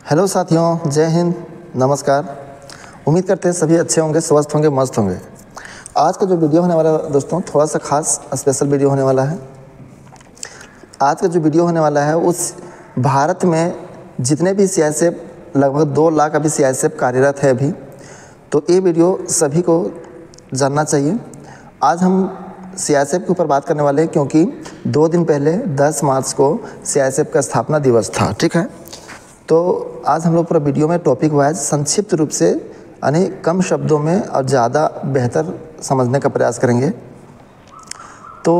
Hello साथियों, जय हिंद, नमस्कार। उम्मीद करते हैं सभी अच्छे होंगे, स्वस्थ होंगे, मस्त होंगे। आज का जो वीडियो होने वाला है दोस्तों, थोड़ा सा खास स्पेशल वीडियो होने वाला है। आज का जो वीडियो होने वाला है उस भारत में जितने भी सीआईएसएफ, लगभग 2 लाख अभी सीआईएसएफ कार्यरत है अभी, तो ये वीडियो सभी को जानना चाहिए। आज हम सीआईएसएफ के ऊपर बात करने वाले हैं क्योंकि 2 दिन पहले 10 मार्च को सीआईएसएफ का स्थापना दिवस था, ठीक है। तो आज हम लोग पूरा वीडियो में टॉपिक वाइज संक्षिप्त रूप से यानी कम शब्दों में और ज़्यादा बेहतर समझने का प्रयास करेंगे। तो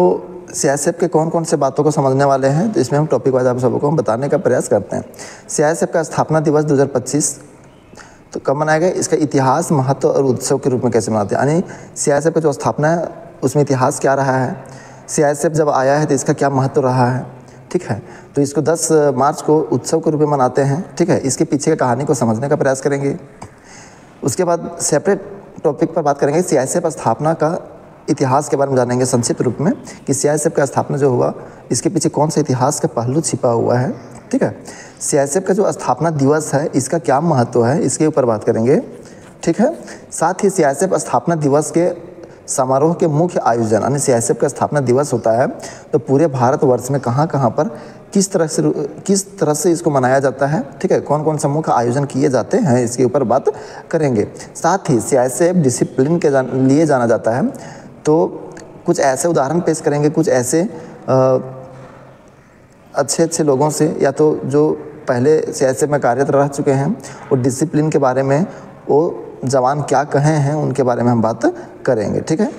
सीआईएसएफ के कौन कौन से बातों को समझने वाले हैं, तो इसमें हम टॉपिक वाइज आप सबको हम बताने का प्रयास करते हैं। सीआईएसएफ का स्थापना दिवस 2025 तो कब मनाया गया, इसका इतिहास, महत्व और उत्सव के रूप में कैसे मनाते हैं, यानी सीआईएसएफ का जो स्थापना है उसमें इतिहास क्या रहा है, सीआईएसएफ जब आया है तो इसका क्या महत्व रहा है, ठीक है। तो इसको 10 मार्च को उत्सव के रूप में मनाते हैं, ठीक है। इसके पीछे की कहानी को समझने का प्रयास करेंगे। उसके बाद सेपरेट टॉपिक पर बात करेंगे सीआईएसएफ स्थापना का इतिहास के बारे में जानेंगे संक्षिप्त रूप में कि सीआईएसएफ का स्थापना जो हुआ इसके पीछे कौन सा इतिहास का पहलू छिपा हुआ है, ठीक है। सीआईएसएफ का जो स्थापना दिवस है इसका क्या महत्व है, इसके ऊपर बात करेंगे, ठीक है। साथ ही सीआईएसएफ स्थापना दिवस के समारोह के मुख्य आयोजन, यानी सीआईएसएफ का स्थापना दिवस होता है तो पूरे भारतवर्ष में कहाँ कहाँ पर किस तरह से इसको मनाया जाता है, ठीक है। कौन कौन सा मुख्य आयोजन किए जाते हैं इसके ऊपर बात करेंगे। साथ ही सीआईएसएफ डिसिप्लिन के लिए जाना जाता है, तो कुछ ऐसे उदाहरण पेश करेंगे, कुछ ऐसे अच्छे लोगों से, या तो जो पहले सीआईएसएफ में कार्यरत रह चुके हैं और डिसिप्लिन के बारे में वो जवान क्या कहे हैं उनके बारे में हम बात करेंगे, ठीक है।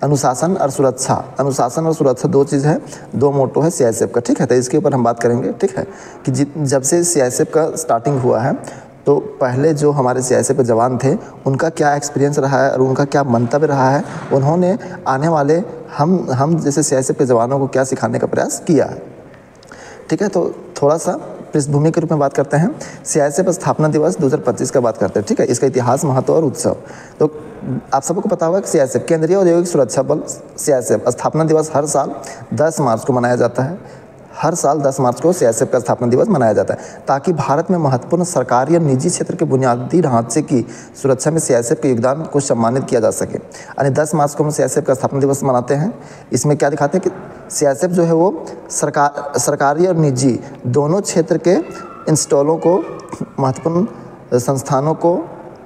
अनुशासन और सुरक्षा, अनुशासन और सुरक्षा 2 चीज़ है, 2 मोटो है सीआईएसएफ का, ठीक है। तो इसके ऊपर हम बात करेंगे, ठीक है, कि जब से सीआईएसएफ का स्टार्टिंग हुआ है तो पहले जो हमारे सीआईएसएफ के जवान थे उनका क्या एक्सपीरियंस रहा है और उनका क्या मंतव्य रहा है, उन्होंने आने वाले हम जैसे सीआईएसएफ के जवानों को क्या सिखाने का प्रयास किया है, ठीक है। तो थोड़ा सा पृष्ठभूमि के रूप में बात करते हैं। सीआईएसएफ स्थापना दिवस 2025 का बात करते हैं, ठीक है। इसका इतिहास, महत्व और उत्सव। तो आप सबको पता होगा कि सीआईएसएफ केंद्रीय औद्योगिक सुरक्षा बल सीआईएसएफ स्थापना दिवस हर साल 10 मार्च को मनाया जाता है। हर साल 10 मार्च को सीआईएसएफ का स्थापना दिवस मनाया जाता है ताकि भारत में महत्वपूर्ण सरकारी और निजी क्षेत्र के बुनियादी ढांचे की सुरक्षा में सीआईएसएफ के योगदान को सम्मानित किया जा सके। यानी 10 मार्च को हम सीआईएसएफ का स्थापना दिवस मनाते हैं। इसमें क्या दिखाते हैं कि सीआईएसएफ जो है वो सरकारी और निजी दोनों क्षेत्र के इंस्टॉलों को, महत्वपूर्ण संस्थानों को,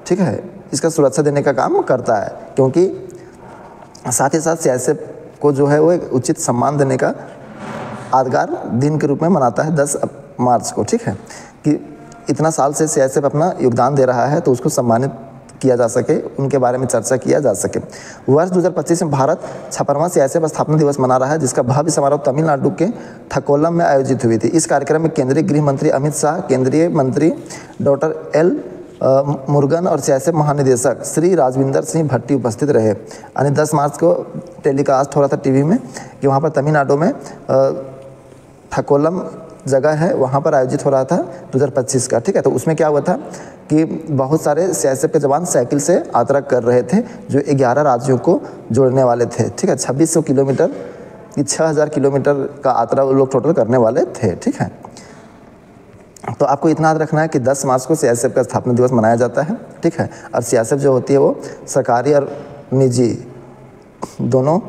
ठीक है, इसका सुरक्षा देने का काम करता है, क्योंकि साथ ही साथ सीआईएसएफ को जो है वो एक उचित सम्मान देने का यादगार दिन के रूप में मनाता है 10 मार्च को, ठीक है, कि इतना साल से सीआईएसएफ अपना योगदान दे रहा है तो उसको सम्मानित किया जा सके, उनके बारे में चर्चा किया जा सके। वर्ष 2025 में भारत 56वां सीआईएसएफ स्थापना दिवस मना रहा है, जिसका भव्य समारोह तमिलनाडु के थकोलम में आयोजित हुई थी। इस कार्यक्रम में केंद्रीय गृह मंत्री अमित शाह, केंद्रीय मंत्री डॉक्टर एल मुरुगन और सीआईएसएफ महानिदेशक श्री राजविंदर सिंह भट्टी उपस्थित रहे। यानी 10 मार्च को टेलीकास्ट हो रहा था टीवी में कि वहाँ पर तमिलनाडु में थकोलम जगह है, वहाँ पर आयोजित हो रहा था 2025 का, ठीक है। तो उसमें क्या हुआ था कि बहुत सारे सीआईएसएफ के जवान साइकिल से यात्रा कर रहे थे जो 11 राज्यों को जोड़ने वाले थे, ठीक है। 2600 किलोमीटर, 6000 किलोमीटर का यात्रा वो लोग टोटल करने वाले थे, ठीक है। तो आपको इतना याद रखना है कि 10 मार्च को सीआईएसएफ का स्थापना दिवस मनाया जाता है, ठीक है। और सीआईएसएफ जो होती है वो सरकारी और निजी दोनों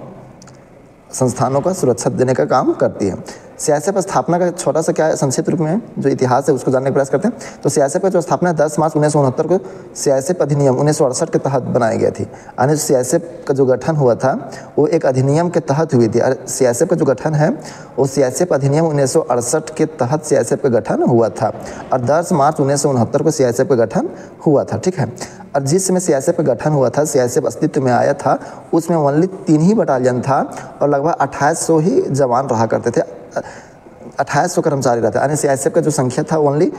संस्थानों का सुरक्षा देने का काम करती है। सीआईएसएफ स्थापना का छोटा सा क्या है, संक्षिप्त रूप में जो इतिहास है उसको जानने का प्रयास करते हैं। तो सीआईएसएफ का जो स्थापना 10 मार्च 1969 को सीआईएसएफ अधिनियम 1968 के तहत बनाई गई थी। यानी सीआईएसएफ का जो गठन हुआ था वो एक अधिनियम के तहत हुई थी। और सीआईएसएफ का जो गठन है वो सीआईएसएफ अधिनियम 1968 के तहत सीआईएसएफ का गठन हुआ था और 10 मार्च 1969 को सीआईएसएफ का गठन हुआ था, ठीक है। और जिस समय सीआईएसएफ का गठन हुआ था, सीआईएसएफ अस्तित्व में आया था, उसमें ओनली 3 ही बटालियन था और लगभग 2800 ही जवान रहा करते थे, 2800 कर्मचारी रहते। यानी सीआईएसएफ का जो संख्या था ओनली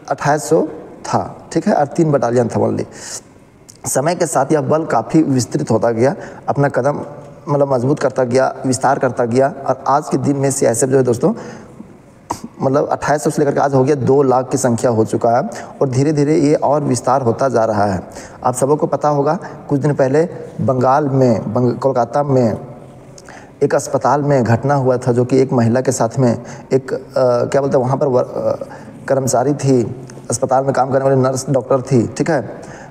2800 था, ठीक है, और 3 बटालियन था ओनली। समय के साथ यह बल काफ़ी विस्तृत होता गया, अपना कदम मतलब मजबूत करता गया, विस्तार करता गया और आज के दिन में सीआईएसएफ जो है दोस्तों मतलब 2800 से लेकर के आज हो गया 2 लाख की संख्या हो चुका है और धीरे धीरे ये और विस्तार होता जा रहा है। आप सबको पता होगा कुछ दिन पहले बंगाल में कोलकाता में एक अस्पताल में घटना हुआ था जो कि एक महिला के साथ में एक क्या बोलते हैं वहाँ पर कर्मचारी थी अस्पताल में काम करने वाली नर्स डॉक्टर थी, ठीक है,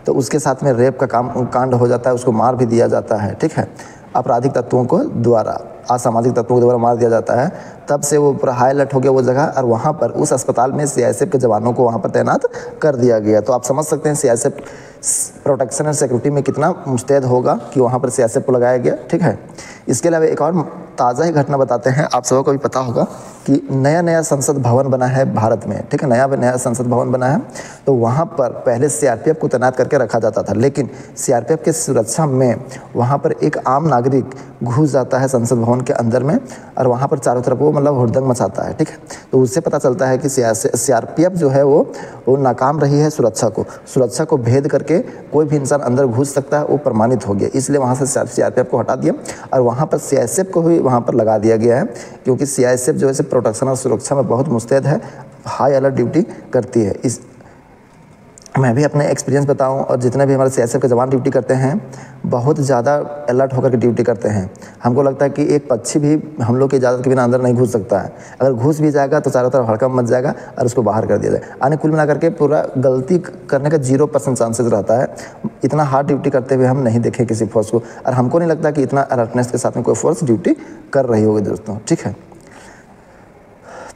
तो उसके साथ में रेप का कांड हो जाता है, उसको मार भी दिया जाता है, ठीक है, आपराधिक तत्वों को द्वारा, असामाजिक तत्वों के द्वारा मार दिया जाता है। तब से वो पूरा हाई अलर्ट हो गया वो जगह, और वहाँ पर उस अस्पताल में सीआईएसएफ के जवानों को वहाँ पर तैनात कर दिया गया। तो आप समझ सकते हैं सीआईएसएफ प्रोटेक्शन और सिक्योरिटी में कितना मुस्तैद होगा कि वहाँ पर सीआईएसएफ को लगाया गया, ठीक है। इसके अलावा एक और ताज़ा ही घटना बताते हैं, आप सबको भी पता होगा कि नया संसद भवन बना है भारत में, ठीक है, नया संसद भवन बना है। तो वहाँ पर पहले सीआरपीएफ को तैनात करके रखा जाता था, लेकिन सीआरपीएफ के सुरक्षा में वहाँ पर एक आम नागरिक घुस जाता है संसद भवन के अंदर में, और वहाँ पर चारों तरफ वो मतलब हुड़दंग मचाता है, ठीक है। तो उससे पता चलता है कि सीआरपीएफ जो है वो नाकाम रही है सुरक्षा को भेद करके कोई भी इंसान अंदर घुस सकता है, वो प्रमाणित हो गया। इसलिए वहाँ से सीआरपीएफ को हटा दिया और वहाँ पर सीआईएसएफ को भी वहाँ पर लगा दिया गया है, क्योंकि सीआईएसएफ जो है प्रोटेक्शन और सुरक्षा में बहुत मुस्तैद है, हाई अलर्ट ड्यूटी करती है। इस मैं भी अपने एक्सपीरियंस बताऊं, और जितने भी हमारे सीआईएसएफ के जवान ड्यूटी करते हैं बहुत ज़्यादा अलर्ट होकर के ड्यूटी करते हैं। हमको लगता है कि एक पक्षी भी हम लोग की इजाज़त के बिना अंदर नहीं घुस सकता है, अगर घुस भी जाएगा तो चारों तरफ हड़कंप मच जाएगा और उसको बाहर कर दिया जाए। यानी कुल मिलाकर के पूरा गलती करने का 0% चांसेस रहता है। इतना हार्ड ड्यूटी करते हुए हम नहीं देखे किसी फोर्स को, और हमको नहीं लगता कि इतना अलर्टनेस के साथ में कोई फोर्स ड्यूटी कर रही होगी दोस्तों, ठीक है।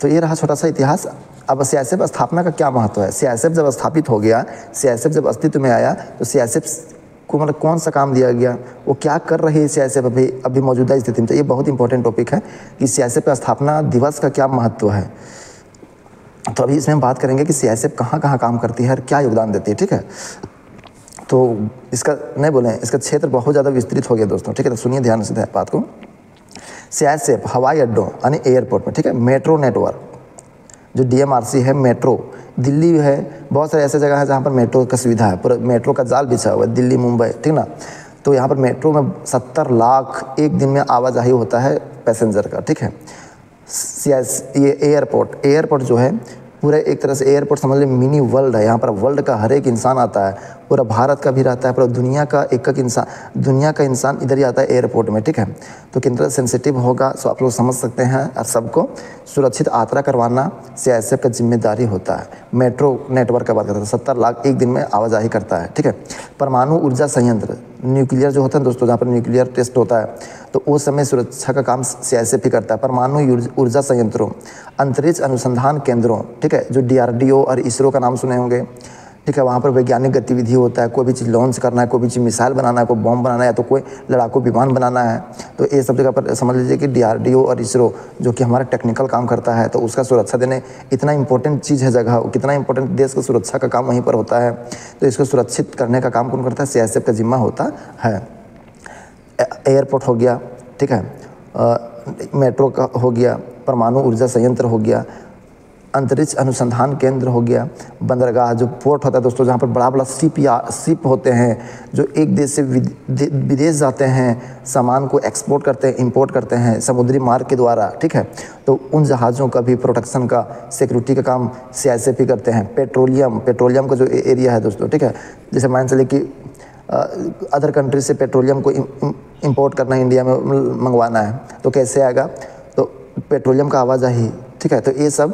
तो ये रहा छोटा सा इतिहास। अब सीआईएसएफ स्थापना का क्या महत्व है। सीआईएसएफ जब स्थापित हो गया, सीआईएसएफ जब अस्तित्व में आया, तो सीआईएसएफ को मतलब कौन सा काम दिया गया, वो क्या कर रही है सीआईएसएफ अभी मौजूदा स्थिति में। तो ये बहुत इंपॉर्टेंट टॉपिक है कि सीआईएसएफ का स्थापना दिवस का क्या महत्व है। तो अभी इसमें हम बात करेंगे कि सीआईएसएफ कहाँ कहाँ काम करती है और क्या योगदान देती है, ठीक है। तो इसका नहीं बोलें, इसका क्षेत्र बहुत ज़्यादा विस्तृत हो गया दोस्तों, ठीक है। तो सुनिए ध्यान से बात को। सीआईएसएफ हवाई अड्डों यानी एयरपोर्ट में, ठीक है, मेट्रो नेटवर्क जो डीएमआरसी है, मेट्रो दिल्ली है, बहुत सारे ऐसे जगह है जहाँ पर मेट्रो का सुविधा है, पूरा मेट्रो का जाल बिछा हुआ है, दिल्ली मुंबई, ठीक ना। तो यहाँ पर मेट्रो में 70 लाख एक दिन में आवाजाही होता है पैसेंजर का, ठीक है। ये एयरपोर्ट जो है पूरा एक तरह से एयरपोर्ट समझ लीजिए मिनी वर्ल्ड है। यहाँ पर वर्ल्ड का हर एक इंसान आता है, पूरा भारत का भी रहता है, पूरा दुनिया का एक इंसान इधर ही आता है एयरपोर्ट में, ठीक है। तो कितना सेंसिटिव होगा सो आप लोग समझ सकते हैं, और सबको सुरक्षित यात्रा करवाना सीआईएसएफ का जिम्मेदारी होता है। मेट्रो नेटवर्क का बात करते हैं, 70 लाख एक दिन में आवाजाही करता है, ठीक है। परमाणु ऊर्जा संयंत्र, न्यूक्लियर जो होता है दोस्तों, जहाँ पर न्यूक्लियर टेस्ट होता है, तो उस समय सुरक्षा का काम सीआईएसएफ ही करता है। परमाणु ऊर्जा संयंत्रों, अंतरिक्ष अनुसंधान केंद्रों, ठीक है, जो डीआरडीओ और इसरो का नाम सुने होंगे, ठीक है। वहाँ पर वैज्ञानिक गतिविधि होता है, कोई भी चीज़ लॉन्च करना है, कोई भी चीज़ मिसाइल बनाना है, कोई बॉम्ब बनाना है, या तो कोई लड़ाकू विमान बनाना है, तो ये सब जगह पर समझ लीजिए कि डीआरडीओ और इसरो जो कि हमारा टेक्निकल काम करता है, तो उसका सुरक्षा देने इतना इंपॉर्टेंट चीज़ है जगह, कितना इंपॉर्टेंट देश की सुरक्षा का काम वहीं पर होता है। तो इसको सुरक्षित करने का काम कौन करता है, सीआईएसएफ का जिम्मा होता है। एयरपोर्ट हो गया, ठीक है, मेट्रो का हो गया, परमाणु ऊर्जा संयंत्र हो गया, अंतरिक्ष अनुसंधान केंद्र हो गया, बंदरगाह जो पोर्ट होता है दोस्तों, जहाँ पर बड़ा शिप होते हैं जो एक देश से विदेश जाते हैं, सामान को एक्सपोर्ट करते हैं, इंपोर्ट करते हैं समुद्री मार्ग के द्वारा, ठीक है। तो उन जहाज़ों का भी प्रोटेक्शन का, सिक्योरिटी का काम सीआईएसएफ ही करते हैं। पेट्रोलियम का जो एरिया है दोस्तों, ठीक है, जैसे मान चलिए कि अदर कंट्री से पेट्रोलियम को इंपोर्ट करना है, इंडिया में मंगवाना है, तो कैसे आएगा, तो पेट्रोलियम का आवाजाही, ठीक है। तो ये सब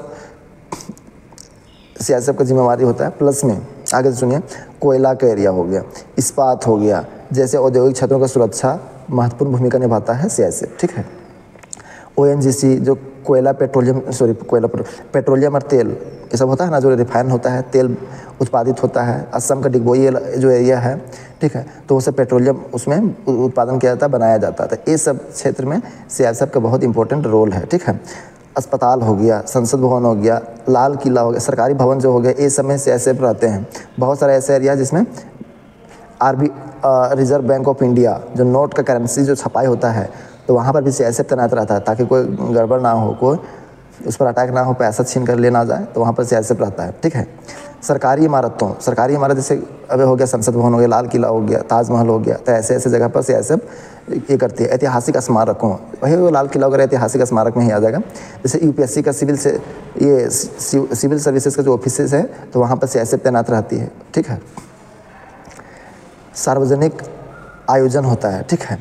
सीआईएसएफ का जिम्मेवारी होता है। प्लस में आगे सुनिए, कोयला का एरिया हो गया, इस्पात हो गया, जैसे औद्योगिक क्षेत्रों का सुरक्षा महत्वपूर्ण भूमिका निभाता है सीआईएसएफ, ठीक है। ओएनजीसी जो पेट्रोलियम और तेल ये सब होता है ना, जो रिफाइन होता है, तेल उत्पादित होता है। असम का डिगबोई जो एरिया है, ठीक है, तो वो सब पेट्रोलियम उसमें उत्पादन किया जाता है, बनाया जाता है। तो ये सब क्षेत्र में सीआईएसएफ का बहुत इंपॉर्टेंट रोल है, ठीक है। अस्पताल हो गया, संसद भवन हो गया, लाल किला हो गया, सरकारी भवन जो हो गया, ये सब में सीआईएसएफ रहते हैं। बहुत सारे ऐसे एरिया जिसमें रिजर्व बैंक ऑफ इंडिया जो नोट का करेंसी जो छपाई होता है, तो वहाँ पर भी सीआईएसएफ तैनात रहता है, ताकि कोई गड़बड़ ना हो, कोई उस पर अटैक ना हो, पैसा छीन कर ले ना जाए, तो वहाँ पर सीआईएसएफ रहता है, ठीक है। सरकारी इमारत जैसे अभी हो गया संसद भवन हो गया, लाल किला हो गया, ताजमहल हो गया, तो ऐसे जगह पर सीआईएसएफ ये करती है। ऐतिहासिक स्मारकों, वही वो लाल किला वगैरह ऐतिहासिक स्मारक में ही आ जाएगा। जैसे यूपीएससी का सिविल सर्विसेज का जो ऑफिसेज है, तो वहाँ पर सीआईएसएफ तैनात रहती है, ठीक है। सार्वजनिक आयोजन होता है, ठीक है,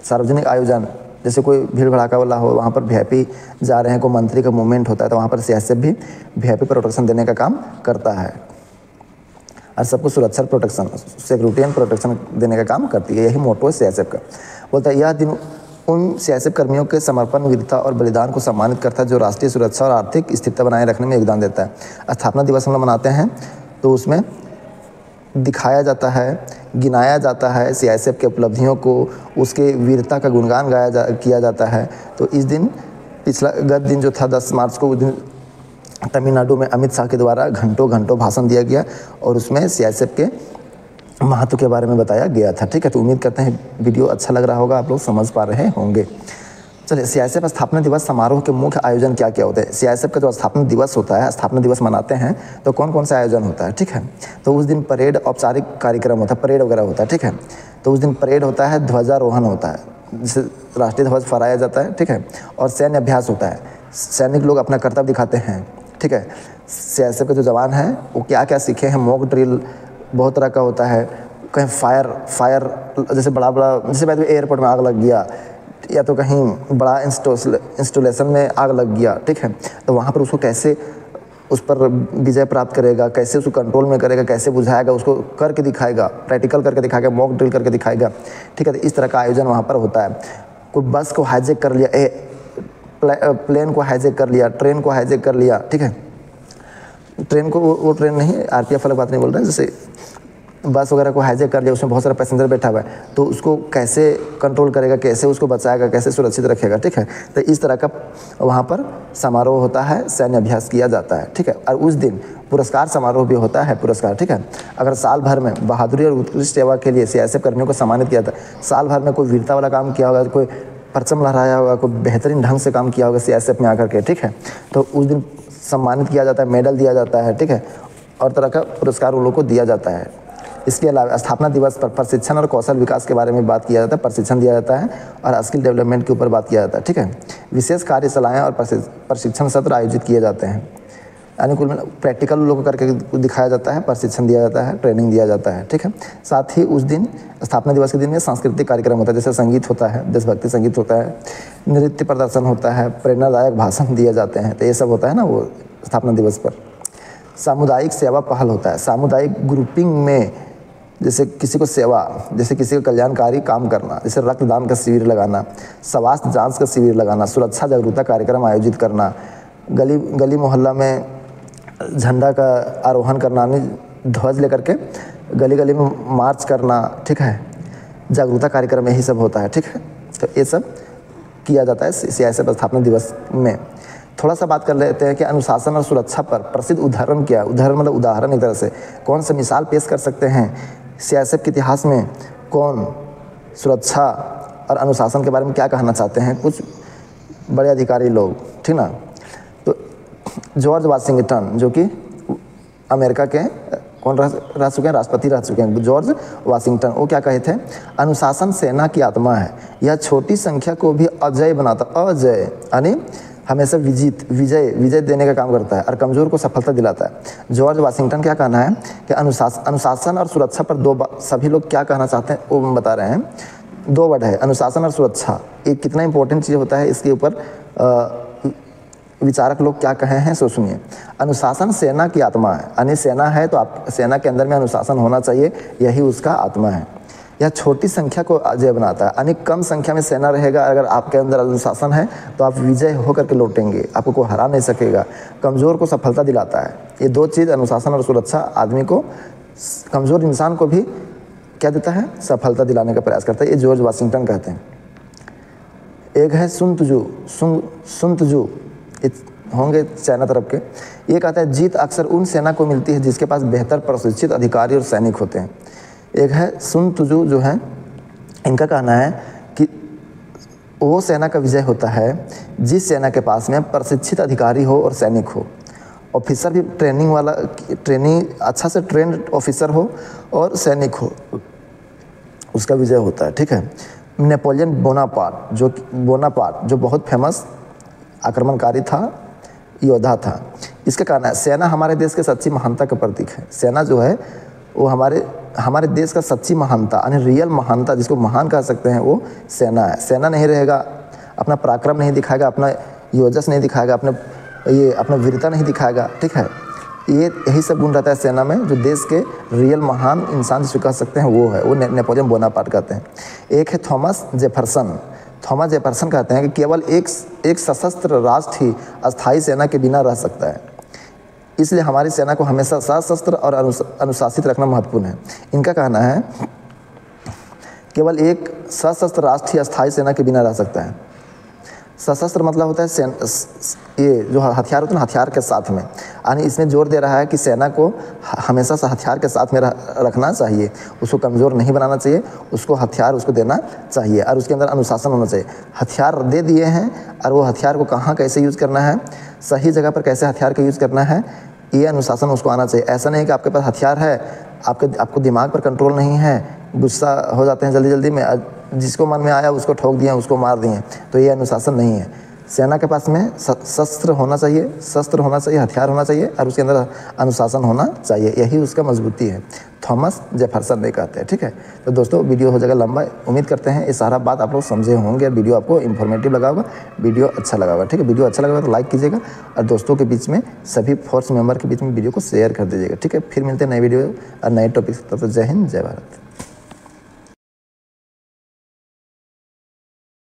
सार्वजनिक आयोजन जैसे कोई भीड़ भड़ाका वाला हो, वहाँ पर वीआईपी जा रहे हैं, कोई मंत्री का मूवमेंट होता है, तो वहाँ पर सीआईएसएफ भी वीआईपी प्रोटेक्शन देने का काम करता है। और सबको सुरक्षा प्रोटेक्शन, सिक्योरिटी एंड प्रोटेक्शन देने का काम करती है। यही मोटो है सीआईएसएफ का। बोलता है यह दिन उन सीआईएसएफ कर्मियों के समर्पण, वीरता और बलिदान को सम्मानित करता है जो राष्ट्रीय सुरक्षा और आर्थिक स्थिरता बनाए रखने में योगदान देता है। स्थापना दिवस हम लोग मनाते हैं तो उसमें दिखाया जाता है, गिनाया जाता है सीआईएसएफ के उपलब्धियों को, उसके वीरता का गुणगान किया जाता है। तो इस दिन गत दिन जो था 10 मार्च को, उस दिन तमिलनाडु में अमित शाह के द्वारा घंटों भाषण दिया गया और उसमें सीआईएसएफ के महत्व के बारे में बताया गया था। ठीक है, तो उम्मीद करते हैं वीडियो अच्छा लग रहा होगा, आप लोग समझ पा रहे होंगे। चलिए, सीआईएसएफ स्थापना दिवस समारोह के मुख्य आयोजन क्या क्या होते हैं। सीआईएसएफ का जो स्थापना दिवस होता है, स्थापना दिवस मनाते हैं तो कौन कौन सा आयोजन होता है। ठीक है, तो उस दिन परेड, औपचारिक कार्यक्रम होता है, परेड वगैरह होता है। ठीक है, तो उस दिन परेड होता है, ध्वजारोहण होता है जिसे राष्ट्रीय ध्वज फहराया जाता है। ठीक है, और सैन्य अभ्यास होता है, सैनिक लोग अपना कर्तव्य दिखाते हैं। ठीक है, सीआईएसएफ के जो जवान हैं वो क्या क्या सीखे हैं, मॉक ड्रिल बहुत तरह का होता है, कहीं फायर जैसे बड़ा जैसे बाद में एयरपोर्ट में आग लग गया या तो कहीं बड़ा इंस्टॉलेशन में आग लग गया। ठीक है, तो वहाँ पर उसको कैसे उस पर विजय प्राप्त करेगा, कैसे उसको कंट्रोल में करेगा, कैसे बुझाएगा, उसको करके दिखाएगा, प्रैक्टिकल करके दिखाएगा, मॉक ड्रिल करके दिखाएगा। ठीक है, तो इस तरह का आयोजन वहाँ पर होता है। कोई बस को हाईजैक कर लिया, प्लेन को हाईजैक कर लिया, ट्रेन को हाईजैक कर लिया। ठीक है, ट्रेन को वो ट्रेन नहीं, आरपीएफ वाला बात नहीं बोल रहे हैं, जैसे बस वगैरह को हाईजैक कर लिया, उसमें बहुत सारा पैसेंजर बैठा हुआ है, तो उसको कैसे कंट्रोल करेगा, कैसे उसको बचाएगा, कैसे सुरक्षित रखेगा। ठीक है, तो इस तरह का वहाँ पर समारोह होता है, सैन्य अभ्यास किया जाता है। ठीक है, और उस दिन पुरस्कार समारोह भी होता है, पुरस्कार। ठीक है, अगर साल भर में बहादुरी और उत्कृष्ट सेवा के लिए सीआईएसएफ कर्मियों को सम्मानित किया जाता है, साल भर में कोई वीरता वाला काम किया होगा, कोई परचम लहराया होगा, कोई बेहतरीन ढंग से काम किया होगा सीआईएसएफ में आकर के। ठीक है, तो उस दिन सम्मानित किया जाता है, मेडल दिया जाता है। ठीक है, और तरह का पुरस्कार उन लोगों को दिया जाता है। इसके अलावा स्थापना दिवस पर प्रशिक्षण और कौशल विकास के बारे में बात किया जाता है, प्रशिक्षण दिया जाता है और स्किल डेवलपमेंट के ऊपर बात किया जाता है। ठीक है, विशेष कार्यशालाएँ और प्रशिक्षण सत्र आयोजित किए जाते हैं, यानी कुल प्रैक्टिकल लोगों को करके दिखाया जाता है, प्रशिक्षण दिया जाता है, ट्रेनिंग दिया जाता है। ठीक है, साथ ही उस दिन स्थापना दिवस के दिन में सांस्कृतिक कार्यक्रम होता है, जैसे संगीत होता है, देशभक्ति संगीत होता है, नृत्य प्रदर्शन होता है, प्रेरणादायक भाषण दिए जाते हैं, तो ये सब होता है ना वो स्थापना दिवस पर। सामुदायिक सेवा पहल होता है, सामुदायिक ग्रुपिंग में जैसे किसी को सेवा, जैसे किसी को कल्याणकारी काम करना, जैसे रक्तदान का शिविर लगाना, स्वास्थ्य जांच का शिविर लगाना, सुरक्षा जागरूकता कार्यक्रम आयोजित करना, गली मोहल्ला में झंडा का आरोहण करना, ध्वज लेकर के गली गली में मार्च करना। ठीक है, जागरूकता कार्यक्रम यही सब होता है। ठीक है, तो ये सब किया जाता है सीआईएसएफ स्थापना दिवस में। थोड़ा सा बात कर लेते हैं कि अनुशासन और सुरक्षा पर प्रसिद्ध उदाहरण क्या है। उदाहरण मतलब उदाहरण एक तरह से कौन सा मिसाल पेश कर सकते हैं सीआईएसएफ के इतिहास में, कौन सुरक्षा और अनुशासन के बारे में क्या कहना चाहते हैं कुछ बड़े अधिकारी लोग। ठीक ना, तो जॉर्ज वाशिंगटन जो कि अमेरिका के कौन रह चुके हैं, राष्ट्रपति रह चुके हैं, जॉर्ज वाशिंगटन, वो क्या कहे थे, अनुशासन सेना की आत्मा है, यह छोटी संख्या को भी अजय बनाता, अजय यानी हमेशा विजय देने का काम करता है और कमज़ोर को सफलता दिलाता है। जॉर्ज वाशिंगटन क्या कहना है कि अनुशासन और सुरक्षा पर सभी लोग क्या कहना चाहते हैं वो बता रहे हैं। 2 वर्ड है, अनुशासन और सुरक्षा, ये कितना इंपॉर्टेंट चीज़ होता है, इसके ऊपर विचारक लोग क्या कहे हैं सो सुनिए। अनुशासन सेना की आत्मा है, यानी सेना है तो आप सेना के अंदर में अनुशासन होना चाहिए, यही उसका आत्मा है। यह छोटी संख्या को अजय बनाता है, यानी कम संख्या में सेना रहेगा, अगर आपके अंदर अनुशासन है तो आप विजय होकर के लौटेंगे, आपको कोई हरा नहीं सकेगा। कमज़ोर को सफलता दिलाता है, ये 2 चीज़ अनुशासन और सुरक्षा आदमी को, कमज़ोर इंसान को भी क्या देता है, सफलता दिलाने का प्रयास करता है। ये जॉर्ज वाशिंगटन कहते हैं। एक है सुन तुजू होंगे चाइना तरफ के, ये कहता है जीत अक्सर उन सेना को मिलती है जिसके पास बेहतर प्रशिक्षित अधिकारी और सैनिक होते हैं। एक है सुन तुजू जो है, इनका कहना है कि वो सेना का विजय होता है जिस सेना के पास में प्रशिक्षित अधिकारी हो और सैनिक हो, ऑफिसर भी ट्रेनिंग अच्छा से ट्रेंड ऑफिसर हो और सैनिक हो, उसका विजय होता है। ठीक है, नेपोलियन बोनापार्ट जो बहुत फेमस आक्रमणकारी था, योद्धा था, इसका कहना है सेना हमारे देश के सच्ची महानता का प्रतीक है। सेना जो है वो हमारे देश का सच्ची महानता, यानी रियल महानता, जिसको महान कह सकते हैं, वो सेना है। सेना नहीं रहेगा, अपना पराक्रम नहीं दिखाएगा, अपना योजस नहीं दिखाएगा, अपना वीरता नहीं दिखाएगा। ठीक है, ये यही सब गुण रहता है सेना में, जो देश के रियल महान इंसान जिसको कह सकते हैं वो है, वो नेपोलियन बोनापार्ट कहते हैं। एक है थॉमस जेफरसन। थॉमस जेफरसन कहते हैं कि केवल एक सशस्त्र राष्ट्र ही अस्थायी सेना के बिना रह सकता है, इसलिए हमारी सेना को हमेशा सशस्त्र और अनुशासित रखना महत्वपूर्ण है। इनका कहना है केवल एक सशस्त्र राष्ट्र ही अस्थायी सेना के बिना रह सकता है। सशस्त्र मतलब होता है ये जो हथियार होते हैं, हथियार के साथ में, यानी इसमें जोर दे रहा है कि सेना को हमेशा से हथियार के साथ में रखना चाहिए, उसको कमज़ोर नहीं बनाना चाहिए, उसको हथियार उसको देना चाहिए और उसके अंदर अनुशासन होना चाहिए। हथियार दे दिए हैं और वो हथियार को कहाँ कैसे यूज़ करना है, सही जगह पर कैसे हथियार का यूज़ करना है, ये अनुशासन उसको आना चाहिए। ऐसा नहीं कि आपके पास हथियार है, आपको दिमाग पर कंट्रोल नहीं है, गुस्सा हो जाते हैं जल्दी जल्दी में, जिसको मन में आया उसको ठोक दिए, उसको मार दिए, तो ये अनुशासन नहीं है। सेना के पास में शस्त्र होना चाहिए, हथियार होना चाहिए और उसके अंदर अनुशासन होना चाहिए, यही उसका मजबूती है। थॉमस जेफरसन ने कहते हैं। ठीक है, तो दोस्तों वीडियो हो जाएगा लंबा, उम्मीद करते हैं ये सारा बात आप लोग समझे होंगे, वीडियो आपको इन्फॉर्मेटिव लगा होगा, वीडियो अच्छा लगा होगा। ठीक है, वीडियो अच्छा लगा तो लाइक कीजिएगा और दोस्तों के बीच में, सभी फोर्स मेंबर के बीच में वीडियो को शेयर कर दीजिएगा। ठीक है, फिर मिलते हैं नए वीडियो और नए टॉपिक। तब तक जय हिंद, जय भारत।